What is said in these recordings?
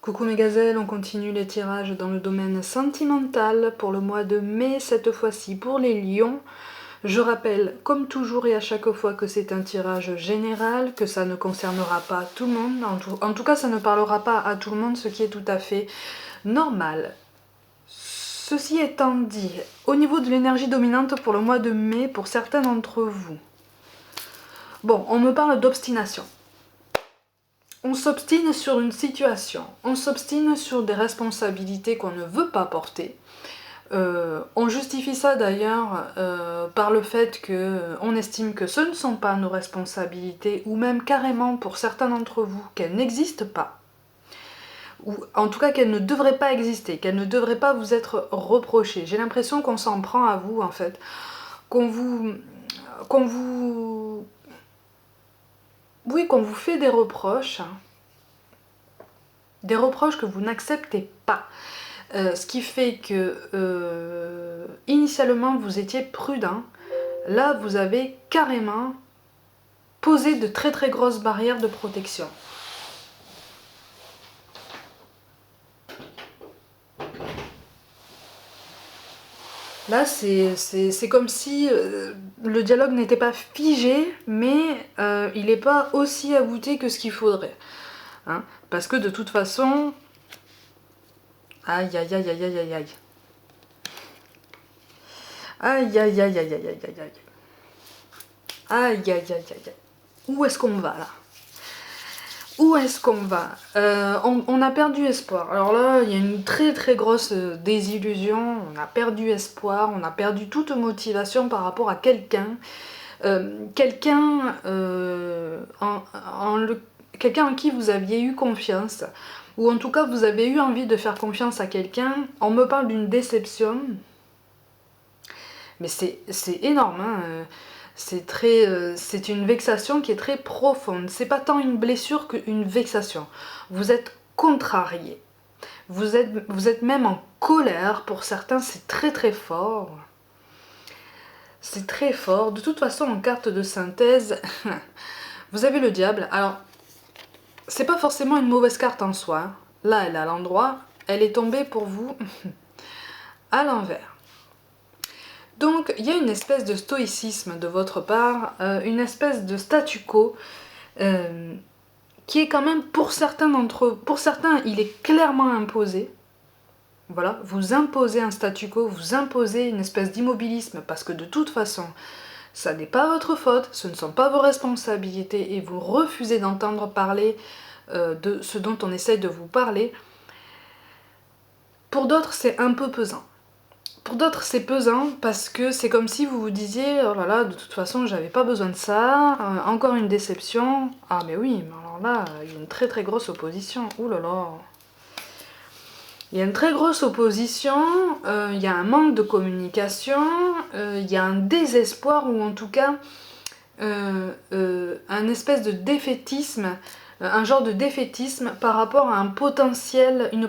Coucou mes gazelles, on continue les tirages dans le domaine sentimental pour le mois de mai, cette fois-ci pour les lions. Je rappelle, comme toujours et à chaque fois, que c'est un tirage général, que ça ne concernera pas tout le monde. En tout cas, ça ne parlera pas à tout le monde, ce qui est tout à fait normal. Ceci étant dit, au niveau de l'énergie dominante pour le mois de mai, pour certains d'entre vous, bon, on me parle d'obstination. On s'obstine sur une situation, on s'obstine sur des responsabilités qu'on ne veut pas porter. On justifie ça d'ailleurs par le fait qu'on estime que ce ne sont pas nos responsabilités, ou même carrément pour certains d'entre vous qu'elles n'existent pas, ou en tout cas qu'elles ne devraient pas exister, qu'elles ne devraient pas vous être reprochées. J'ai l'impression qu'on s'en prend à vous en fait, qu'on vous fait des reproches que vous n'acceptez pas. Ce qui fait que initialement vous étiez prudent, là vous avez carrément posé de très très grosses barrières de protection. Là c'est comme si le dialogue n'était pas figé, mais il n'est pas aussi abouti que ce qu'il faudrait. Hein, parce que de toute façon... Aïe aïe aïe aïe aïe aïe aïe. Aïe aïe aïe aïe aïe aïe aïe aïe. Aïe aïe aïe aïe aïe. Où est-ce qu'on va là? Où est-ce qu'on va? On a perdu espoir. Alors là, il y a une très très grosse désillusion. On a perdu espoir, on a perdu toute motivation par rapport à quelqu'un. Quelqu'un en qui vous aviez eu confiance. Ou en tout cas, vous avez eu envie de faire confiance à quelqu'un. On me parle d'une déception. Mais c'est énorme, hein. C'est une vexation qui est très profonde. C'est pas tant une blessure qu'une vexation. Vous êtes contrarié. Vous êtes même en colère. Pour certains, c'est très très fort. C'est très fort. De toute façon, en carte de synthèse, vous avez le diable. Alors, c'est pas forcément une mauvaise carte en soi. Là, elle est à l'endroit. Elle est tombée pour vous à l'envers. Donc, il y a une espèce de stoïcisme de votre part, une espèce de statu quo, qui est quand même, pour certains, il est clairement imposé. Voilà, vous imposez un statu quo, vous imposez une espèce d'immobilisme, parce que de toute façon, ça n'est pas votre faute, ce ne sont pas vos responsabilités, et vous refusez d'entendre parler de ce dont on essaie de vous parler. Pour d'autres, c'est un peu pesant. Pour d'autres, c'est pesant parce que c'est comme si vous vous disiez « Oh là là, de toute façon, j'avais pas besoin de ça, encore une déception. » Ah mais oui, mais alors là, il y a une très très grosse opposition. Ouh là là. Il y a une très grosse opposition, il y a un manque de communication, il y a un désespoir, ou en tout cas, un espèce de défaitisme, un genre de défaitisme par rapport à une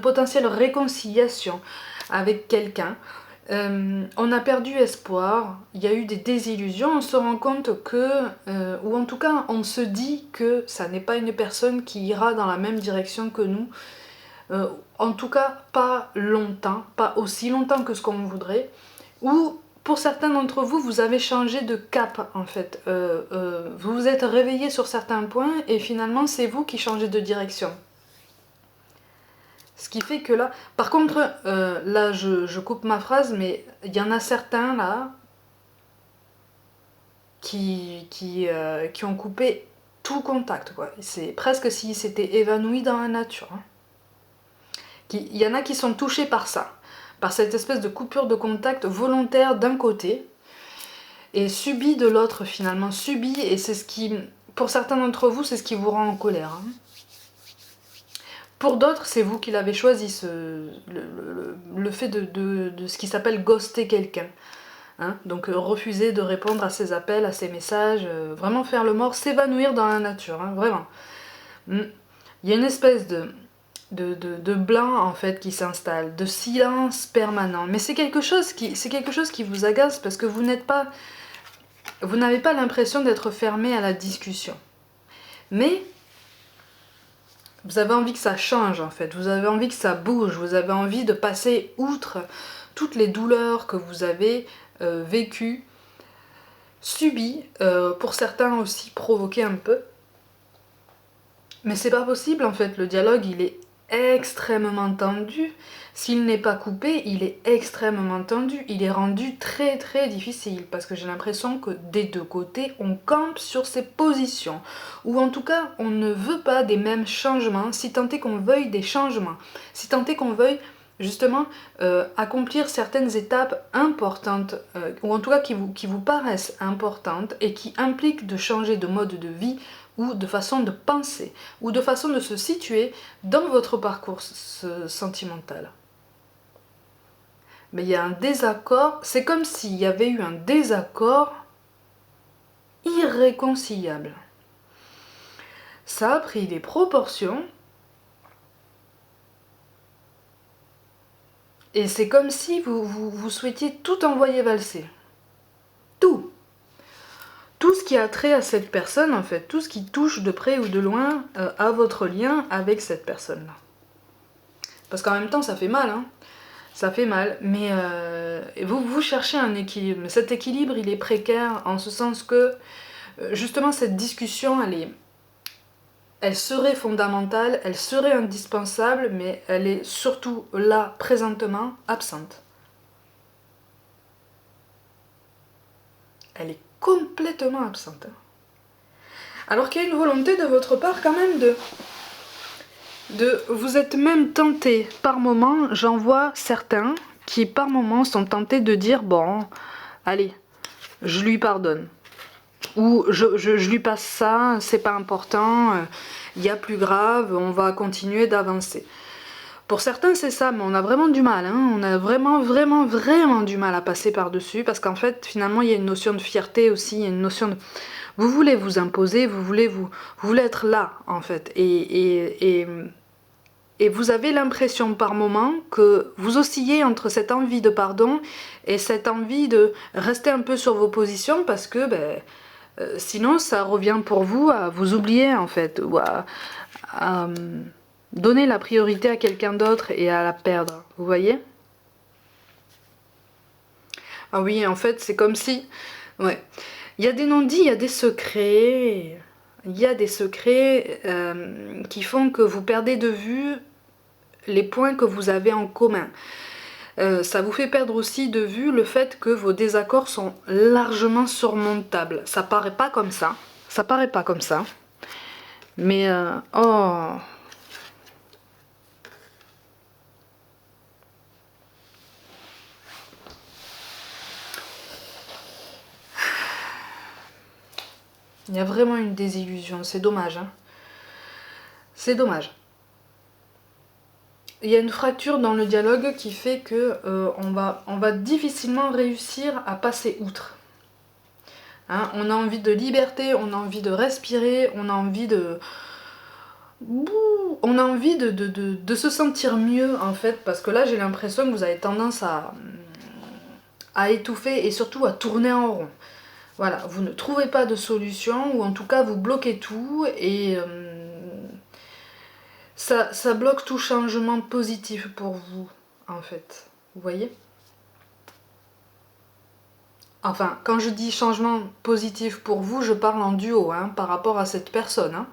potentielle réconciliation avec quelqu'un. On a perdu espoir, il y a eu des désillusions, on se rend compte que, ou en tout cas on se dit que ça n'est pas une personne qui ira dans la même direction que nous, en tout cas pas longtemps, pas aussi longtemps que ce qu'on voudrait, ou pour certains d'entre vous, vous avez changé de cap en fait, vous vous êtes réveillé sur certains points et finalement c'est vous qui changez de direction. Ce qui fait que là... Par contre, là je coupe ma phrase, mais il y en a certains là qui ont coupé tout contact, quoi. C'est presque s'ils s'étaient évanouis dans la nature. Hein. Il y en a qui sont touchés par ça, par cette espèce de coupure de contact volontaire d'un côté, et subie de l'autre finalement, subie, et c'est ce qui... Pour certains d'entre vous, c'est ce qui vous rend en colère. Hein. Pour d'autres, c'est vous qui l'avez choisi, le fait de ce qui s'appelle ghoster quelqu'un. Hein, donc refuser de répondre à ses appels, à ses messages, vraiment faire le mort, s'évanouir dans la nature, hein, vraiment. Il y a une espèce de blanc en fait qui s'installe, de silence permanent. Mais c'est quelque chose qui vous agace parce que vous n'avez pas l'impression d'être fermé à la discussion. Mais Vous avez envie que ça change en fait, vous avez envie que ça bouge, vous avez envie de passer outre toutes les douleurs que vous avez vécues, subies, pour certains aussi provoquées un peu. Mais c'est pas possible en fait, le dialogue il est extrêmement tendu. S'il n'est pas coupé, il est extrêmement tendu. Il est rendu très très difficile parce que j'ai l'impression que des deux côtés on campe sur ses positions. Ou en tout cas on ne veut pas des mêmes changements, si tant est qu'on veuille des changements. Si tant est qu'on veuille justement accomplir certaines étapes importantes, ou en tout cas qui vous paraissent importantes et qui impliquent de changer de mode de vie ou de façon de penser, ou de façon de se situer dans votre parcours sentimental. Mais il y a un désaccord, c'est comme s'il y avait eu un désaccord irréconciliable. Ça a pris des proportions, et c'est comme si vous souhaitiez tout envoyer valser. Tout. Tout ce qui a trait à cette personne, en fait, tout ce qui touche de près ou de loin à votre lien avec cette personne-là. Parce qu'en même temps, ça fait mal, hein. Ça fait mal, mais vous cherchez un équilibre. Mais cet équilibre, il est précaire en ce sens que, justement, cette discussion, elle serait fondamentale, elle serait indispensable, mais elle est surtout là, présentement, absente. Elle est complètement absente. Alors qu'il y a une volonté de votre part quand même vous êtes même tenté par moment, j'en vois certains qui par moment sont tentés de dire bon, allez, je lui pardonne. Ou je lui passe ça, c'est pas important, il y a plus grave, on va continuer d'avancer. Pour certains c'est ça, mais on a vraiment du mal, hein. On a vraiment du mal à passer par-dessus, parce qu'en fait finalement il y a une notion de fierté aussi, il y a une notion de... Vous voulez vous imposer, vous voulez être là en fait, et vous avez l'impression par moment que vous oscillez entre cette envie de pardon et cette envie de rester un peu sur vos positions, parce que sinon ça revient pour vous à vous oublier en fait, ou à donner la priorité à quelqu'un d'autre et à la perdre, vous voyez? Ah oui, en fait c'est comme si... Ouais. Il y a des non-dits, il y a des secrets... Il y a des secrets qui font que vous perdez de vue les points que vous avez en commun. Ça vous fait perdre aussi de vue le fait que vos désaccords sont largement surmontables. Ça paraît pas comme ça. Ça paraît pas comme ça. Mais oh... Il y a vraiment une désillusion. C'est dommage, hein. C'est dommage. Il y a une fracture dans le dialogue qui fait que on va difficilement réussir à passer outre. Hein, on a envie de liberté, on a envie de respirer, on a envie de... On a envie de se sentir mieux en fait, parce que là j'ai l'impression que vous avez tendance à étouffer et surtout à tourner en rond. Voilà, vous ne trouvez pas de solution, ou en tout cas vous bloquez tout, et ça bloque tout changement positif pour vous, en fait. Vous voyez? Enfin, quand je dis changement positif pour vous, je parle en duo, hein, par rapport à cette personne. Hein.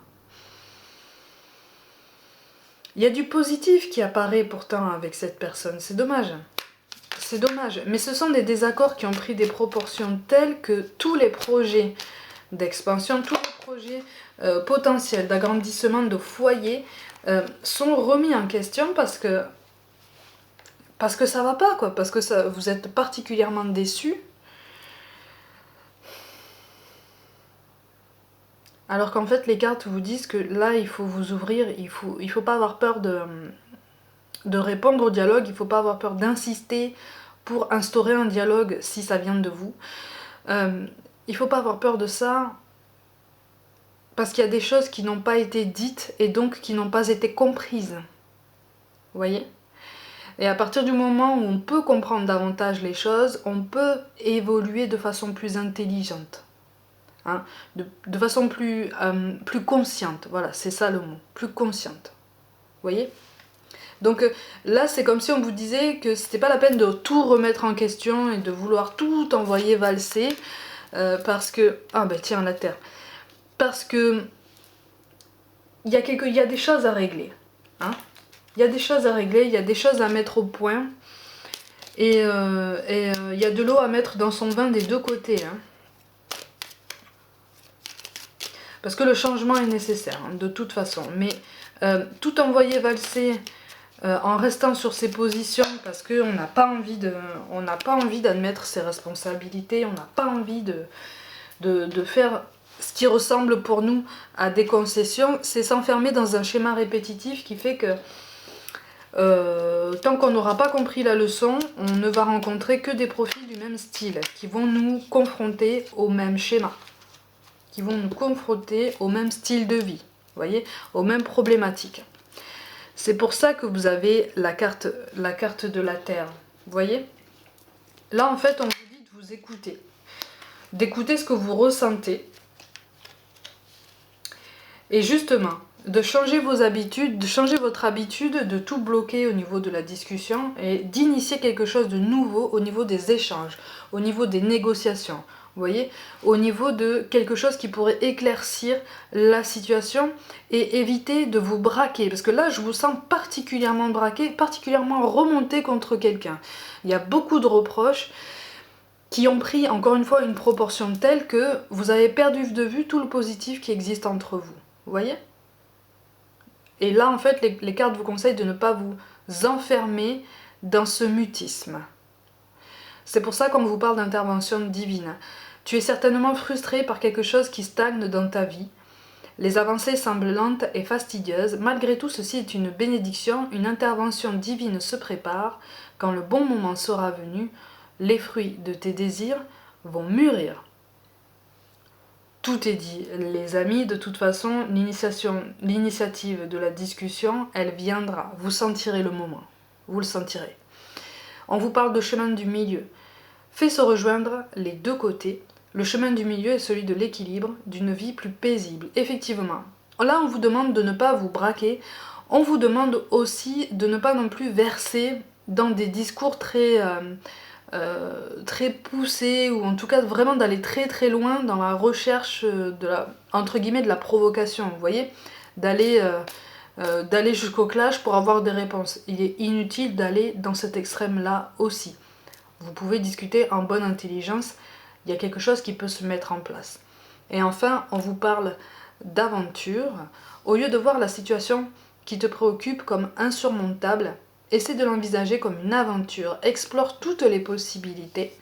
Il y a du positif qui apparaît pourtant avec cette personne, c'est dommage. C'est dommage, mais ce sont des désaccords qui ont pris des proportions telles que tous les projets d'expansion, tous les projets potentiels d'agrandissement de foyer sont remis en question parce que ça va pas, quoi, parce que ça, vous êtes particulièrement déçus. Alors qu'en fait les cartes vous disent que là il faut vous ouvrir, il faut pas avoir peur de répondre au dialogue, il faut pas avoir peur d'insister pour instaurer un dialogue si ça vient de vous. Il faut pas avoir peur de ça, parce qu'il y a des choses qui n'ont pas été dites et donc qui n'ont pas été comprises. Vous voyez? Et à partir du moment où on peut comprendre davantage les choses, on peut évoluer de façon plus intelligente. Hein, de façon plus consciente, voilà, c'est ça le mot, plus consciente. voyez? Donc là, c'est comme si on vous disait que c'était pas la peine de tout remettre en question et de vouloir tout envoyer valser, parce que... Ah ben tiens, la Terre. Parce que il y a des choses à régler. Hein, il y a des choses à régler, il y a des choses à mettre au point. Et il y a de l'eau à mettre dans son vin des deux côtés. Hein. Parce que le changement est nécessaire, hein, de toute façon. Mais tout envoyer valser en restant sur ses positions, parce qu'on n'a pas envie d'admettre ses responsabilités, on n'a pas envie de faire ce qui ressemble pour nous à des concessions, c'est s'enfermer dans un schéma répétitif qui fait que tant qu'on n'aura pas compris la leçon, on ne va rencontrer que des profils du même style, qui vont nous confronter au même schéma, qui vont nous confronter au même style de vie, vous voyez, aux mêmes problématiques. C'est pour ça que vous avez la carte de la Terre, vous voyez. Là, en fait, on vous dit de vous écouter, d'écouter ce que vous ressentez, et justement, de changer vos habitudes, de changer votre habitude, de tout bloquer au niveau de la discussion et d'initier quelque chose de nouveau au niveau des échanges, au niveau des négociations, vous voyez, au niveau de quelque chose qui pourrait éclaircir la situation et éviter de vous braquer, parce que là je vous sens particulièrement braqué, particulièrement remonté contre quelqu'un. Il y a beaucoup de reproches qui ont pris encore une fois une proportion telle que vous avez perdu de vue tout le positif qui existe entre vous. Vous voyez? Et là, en fait, les cartes vous conseillent de ne pas vous enfermer dans ce mutisme. C'est pour ça qu'on vous parle d'intervention divine. Tu es certainement frustré par quelque chose qui stagne dans ta vie. Les avancées semblent lentes et fastidieuses. Malgré tout, ceci est une bénédiction. Une intervention divine se prépare. Quand le bon moment sera venu, les fruits de tes désirs vont mûrir. Tout est dit, les amis, de toute façon, l'initiative de la discussion, elle viendra. Vous sentirez le moment, vous le sentirez. On vous parle de chemin du milieu. Fait se rejoindre les deux côtés. Le chemin du milieu est celui de l'équilibre, d'une vie plus paisible. Effectivement, là on vous demande de ne pas vous braquer, on vous demande aussi de ne pas non plus verser dans des discours très poussé, ou en tout cas vraiment d'aller très très loin dans la recherche de la, entre guillemets, de la provocation, vous voyez, d'aller jusqu'au clash pour avoir des réponses. Il est inutile d'aller dans cet extrême là aussi. Vous pouvez discuter en bonne intelligence, il y a quelque chose qui peut se mettre en place. Et enfin, on vous parle d'aventure. Au lieu de voir la situation qui te préoccupe comme insurmontable, essaie de l'envisager comme une aventure, explore toutes les possibilités.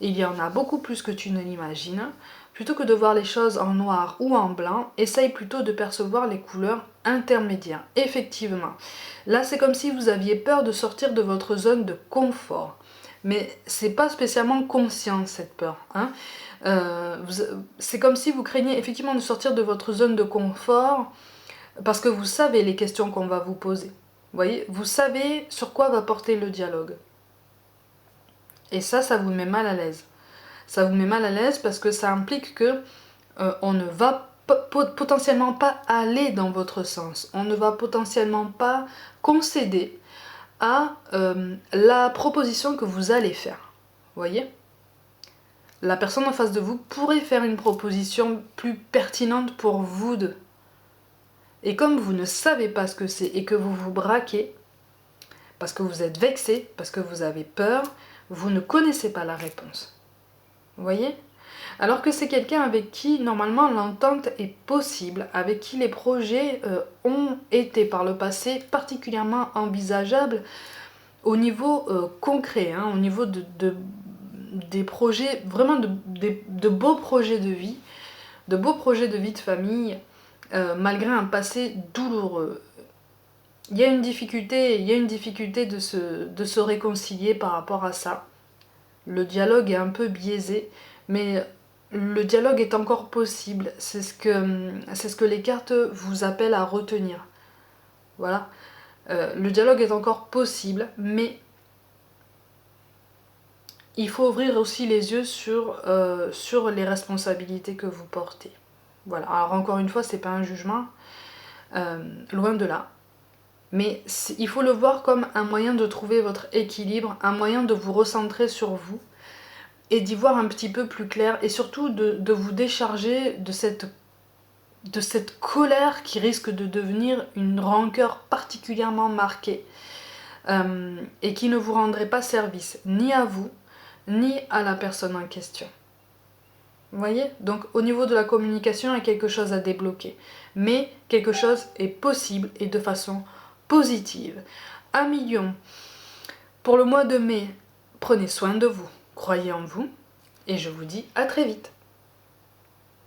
Il y en a beaucoup plus que tu ne l'imagines. Plutôt que de voir les choses en noir ou en blanc, essaye plutôt de percevoir les couleurs intermédiaires. Effectivement, là c'est comme si vous aviez peur de sortir de votre zone de confort. Mais c'est pas spécialement conscient cette peur. Hein. C'est comme si vous craignez effectivement de sortir de votre zone de confort parce que vous savez les questions qu'on va vous poser. Vous voyez, vous savez sur quoi va porter le dialogue. Et ça vous met mal à l'aise. Ça vous met mal à l'aise parce que ça implique que on ne va potentiellement pas aller dans votre sens. On ne va potentiellement pas concéder à la proposition que vous allez faire. Vous voyez ? La personne en face de vous pourrait faire une proposition plus pertinente pour vous deux. Et comme vous ne savez pas ce que c'est et que vous vous braquez, parce que vous êtes vexé, parce que vous avez peur, vous ne connaissez pas la réponse. Vous voyez ? Alors que c'est quelqu'un avec qui, normalement, l'entente est possible, avec qui les projets ont été par le passé particulièrement envisageables au niveau concret, hein, au niveau des projets, vraiment de beaux projets de vie, de beaux projets de vie de famille, malgré un passé douloureux. Il y a une difficulté de se réconcilier par rapport à ça. Le dialogue est un peu biaisé, mais le dialogue est encore possible. C'est ce que les cartes vous appellent à retenir. Voilà. Le dialogue est encore possible, mais il faut ouvrir aussi les yeux sur les responsabilités que vous portez. Voilà. Alors encore une fois, c'est pas un jugement, loin de là. Mais il faut le voir comme un moyen de trouver votre équilibre, un moyen de vous recentrer sur vous et d'y voir un petit peu plus clair et surtout de vous décharger de cette colère qui risque de devenir une rancœur particulièrement marquée et qui ne vous rendrait pas service ni à vous ni à la personne en question. Vous voyez? Donc au niveau de la communication, il y a quelque chose à débloquer. Mais quelque chose est possible et de façon positive. Amis Lion, pour le mois de mai, prenez soin de vous, croyez en vous et je vous dis à très vite.